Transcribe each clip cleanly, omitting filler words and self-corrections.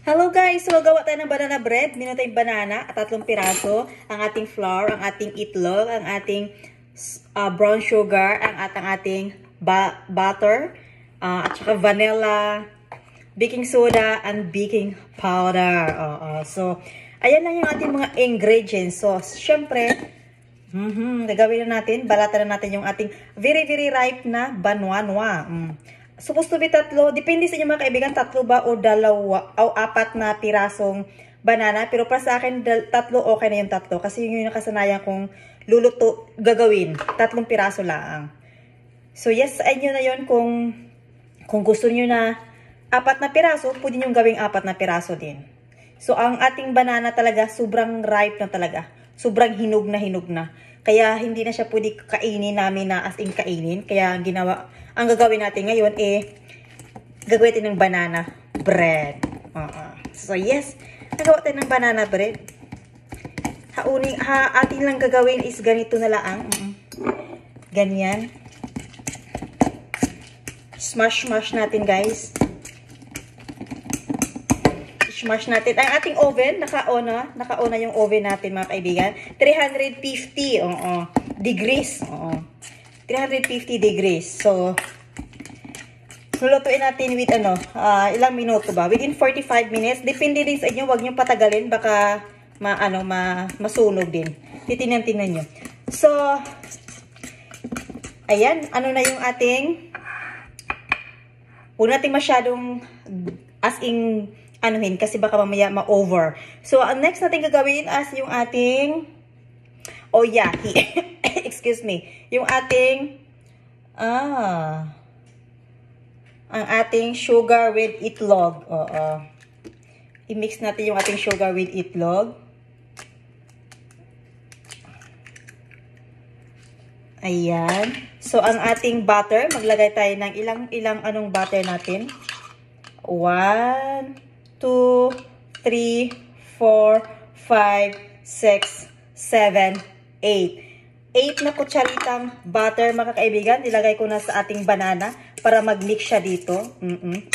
Hello guys! So, gawa tayo ng banana bread. Nino tayong banana at 3 piraso. Ang ating flour, ang ating itlog, ang ating brown sugar, ang ating butter, at saka vanilla, baking soda, and baking powder. So, ayan lang yung ating mga ingredients. So, syempre, gagawin na natin, balatan na natin yung ating very ripe na banwa-nwa. Supposed to be 3. Depende sa inyo mga kaibigan, 3 ba o 2 o 4 na pirasong banana. Pero para sa akin, 3 okay na yung 3. Kasi yun yung nakasanayan kong luluto, gagawin. 3 piraso lang. So yes, sa inyo na yun kung gusto nyo na 4 na piraso, pwede nyo gawing 4 na piraso din. So ang ating banana talaga, sobrang ripe na talaga. Sobrang hinog na. Kaya hindi na siya pwede kainin namin na as in kainin. Kaya ang gagawin natin ngayon gagawin natin ng banana bread. So yes, nagawa tayo ng banana bread. Ating lang gagawin is ganito na lang. Ganyan. Smash natin guys. Smash natin. Ang ating oven, naka-on yung oven natin mga kaibigan. 350 degrees. 350 degrees. So, lulutuin natin with ilang minuto ba? Within 45 minutes. Depende din sa inyo. Huwag nyo patagalin. Baka masunog din. Titingnan nyo. So, ayan. Ano na yung ating huwag natin masyadong as in kasi baka mamaya ma-over. So, ang next natin gagawin as yung ating excuse me. Yung ating ang ating sugar with itlog. I-mix natin yung ating sugar with itlog. Ayan. So, ang ating butter, maglagay tayo ng ilang butter natin. 1, 2, 3, 4, 5, 6, 7, 8. 8 na kutsaritang butter mga kaibigan. Ilagay ko na sa ating banana para mag-mix siya dito.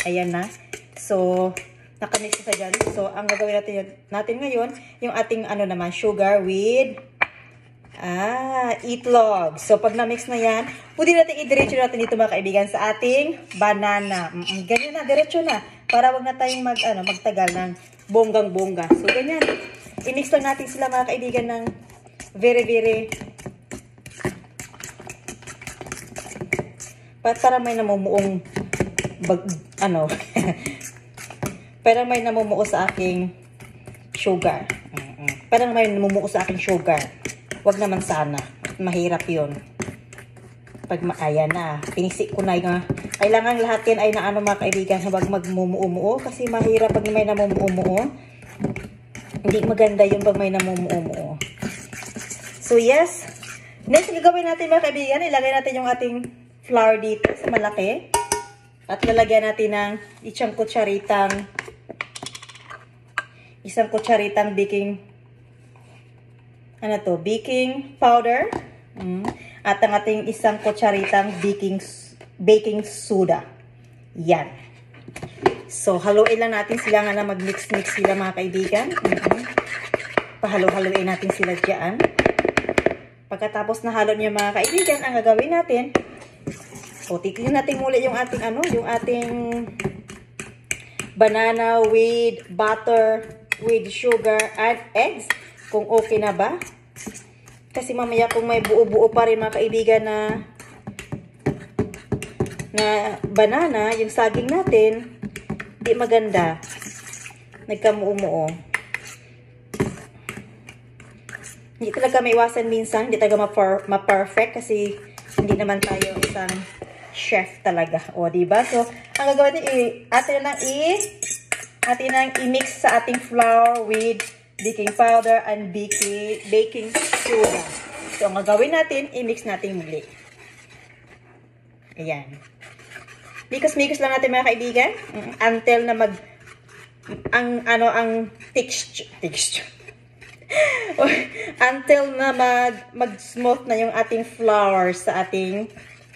Ayan na. So, nakamix na dyan. So, ang gagawin natin ngayon, yung ating sugar with itlog. So, pag na-mix na yan, pwede natin i-diretso natin dito mga kaibigan sa ating banana. Ganyan na, diretso na. Para wag na tayong magtagal ng bonggang-bongga. So, ganyan. I-mix lang natin sila mga kaibigan ng very parang may namumuong parang may namumuo sa aking sugar. Parang may namumuo sa aking sugar. Wag naman sana. Mahirap yun. Ayan na. Pinisik ko na yung kailangan lahat yan ay mga kaibigan. Huwag magmumuo-muo. Kasi mahirap pag may namumuo-muo. Hindi maganda yung pag may namumuo-muo. So yes. Next gagawin natin mga kaibigan. Ilagay natin yung ating flour dito sa malaki. At lalagyan natin ng isang kutsaritang baking powder. At ang ating isang kutsaritang baking soda. Yan. So, haluin lang natin sila na mag-mix-mix sila mga kaibigan. Pahalo-haluin natin sila dyan. Pagkatapos na halo niyo mga kaibigan, ang gagawin natin, titignan natin muli yung ating banana with butter, with sugar, and eggs. Kung okay na ba? Kasi mamaya kung may buo-buo pa rin mga kaibigan na banana, yung saging natin, di maganda. Nagkamuo-muo. Hindi talaga maiwasan minsan, hindi talaga ma-perfect kasi hindi naman tayo isang chef talaga. Diba? So, ang gagawin natin, atin nang i-mix sa ating flour with baking powder and baking soda. So, ang gagawin natin, i-mix natin muli. Ayan. Mikos-mikos lang natin mga kaibigan. Until na ang texture. Until na mag-smooth na yung ating flour sa ating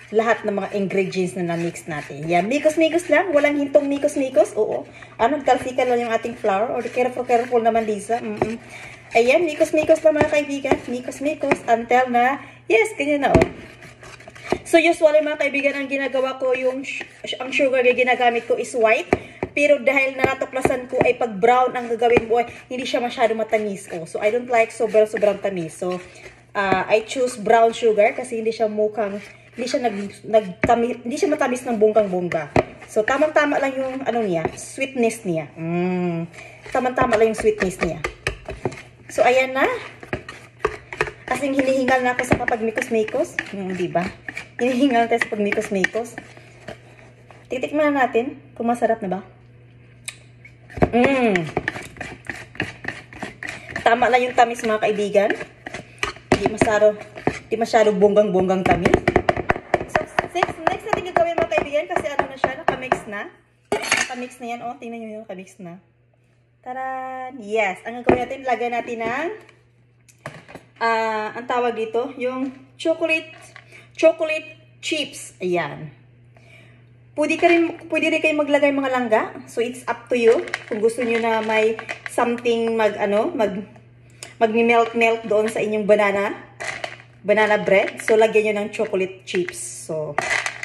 lahat ng mga ingredients na na-mix natin. Yan, mikos-mikos lang. Walang hintong mikos-mikos. Oo. Nagtalsika lang yung ating flour. Or careful naman, Lisa. Ayan, mikos-mikos lang mga kaibigan. Mikos-mikos. Until na, yes, ganyan na, oh. So, usually mga kaibigan, ang ginagawa ko, ang sugar na ginagamit ko is white. Pero dahil natuklasan ko ay pag brown ang gagawin mo, hindi siya masyado matamis. Oh. So, I don't like sobrang tamis. So, I choose brown sugar kasi hindi siya mukhang, hindi siya matamis ng bonggang-bongga. So, tamang-tama lang yung, sweetness niya. Tamang-tama lang yung sweetness niya. So, ayan na. Kasing hinihingal na ako sa kapag mikos-mikos. Diba? Hinihingal tayo sa pag mikos-mikos. Titikman na natin kung masarap na ba. Tama lang yung tamis mga kaibigan. Hindi masyado bonggang-bonggang tamis. So, next natin gagawin mga kaibigan kasi na siya, nakamix na. Nakamix na yan, oh. Tingnan nyo yung nakamix na. Taran! Yes! Ang gagawin natin, lagyan natin ng ang tawag dito, yung chocolate chips. Ayan. Pwede rin kayo maglagay mga langga. So, it's up to you. Kung gusto nyo na may something mag-melt doon sa inyong banana bread. So, lagyan nyo ng chocolate chips. So,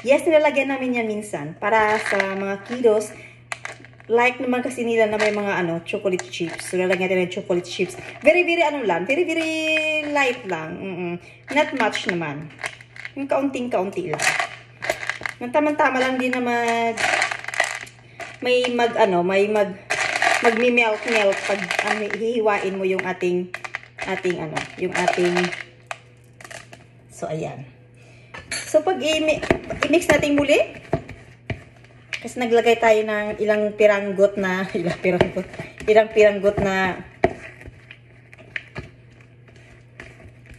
yes, nilalagyan namin yan minsan. Para sa mga kiddos, like naman kasi nila na may mga chocolate chips. So, lalagyan natin ng chocolate chips. Very lang. Very light lang. Not much naman. Yung kaunting-kaunti lang. Yung tamang-tama lang din na mag-melt pag hihiwain mo yung ating so ayan. So pag i-mix natin muli kasi naglagay tayo ng ilang piranggot na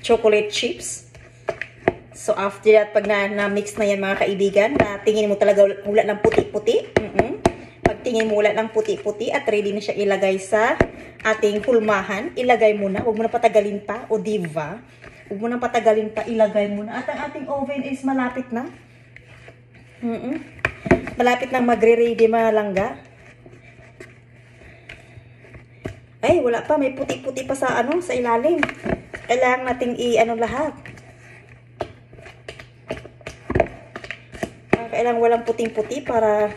chocolate chips. So, after that, pag na-mix na yan mga kaibigan, na tingin mo talaga mula ng puti-puti. Pag tingin mo mula ng puti-puti at ready na siya ilagay sa ating hulmahan, ilagay mo na. Huwag mo na patagalin pa, o diva. Huwag mo na patagalin pa, ilagay mo na. At ang ating oven is malapit na. Malapit na magre-ready mga langga. Ay, wala pa. May puti-puti pa sa sa ilalim. Kailangan nating lahat. Kailangan walang puting-puti para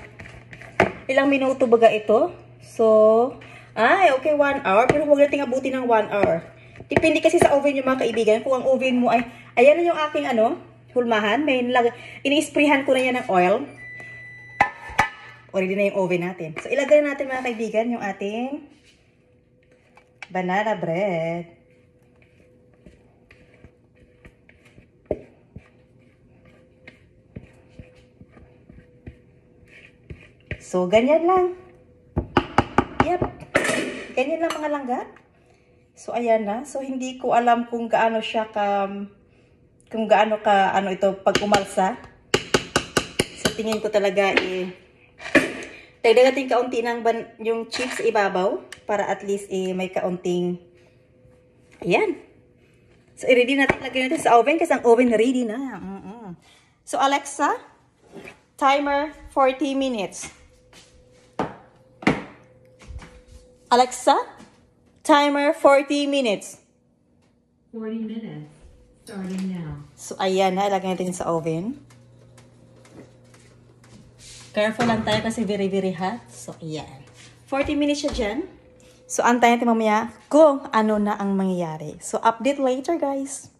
ilang minuto baga ito. So, okay, 1 hour. Pero huwag natin abutin ng 1 hour. Depende kasi sa oven yung mga kaibigan. Kung ang oven mo ay, ayan na yung aking hulmahan. Ini-sprayhan ko na yan ng oil. Already na yung oven natin. So, ilagay natin mga kaibigan yung ating banana bread. So, ganyan lang. Yep. Ganyan lang mga langga. So, ayan na. So, hindi ko alam kung gaano siya ito pag umalsa. So, tingin ko talaga dagdag natin kaunti ng yung chips sa ibabaw para at least may kaunting ayan. So, i-ready natin. Lagyan natin sa oven kasi ang oven ready na. So, Alexa, timer 40 minutes. Alexa, timer 40 minutes. 40 minutes. Starting now. So, ayan na. Ilagay natin sa oven. Careful lang tayo kasi very hot. So, ayan. 40 minutes siya dyan. So, antayin natin mamaya kung ano na ang mangyayari. So, update later, guys.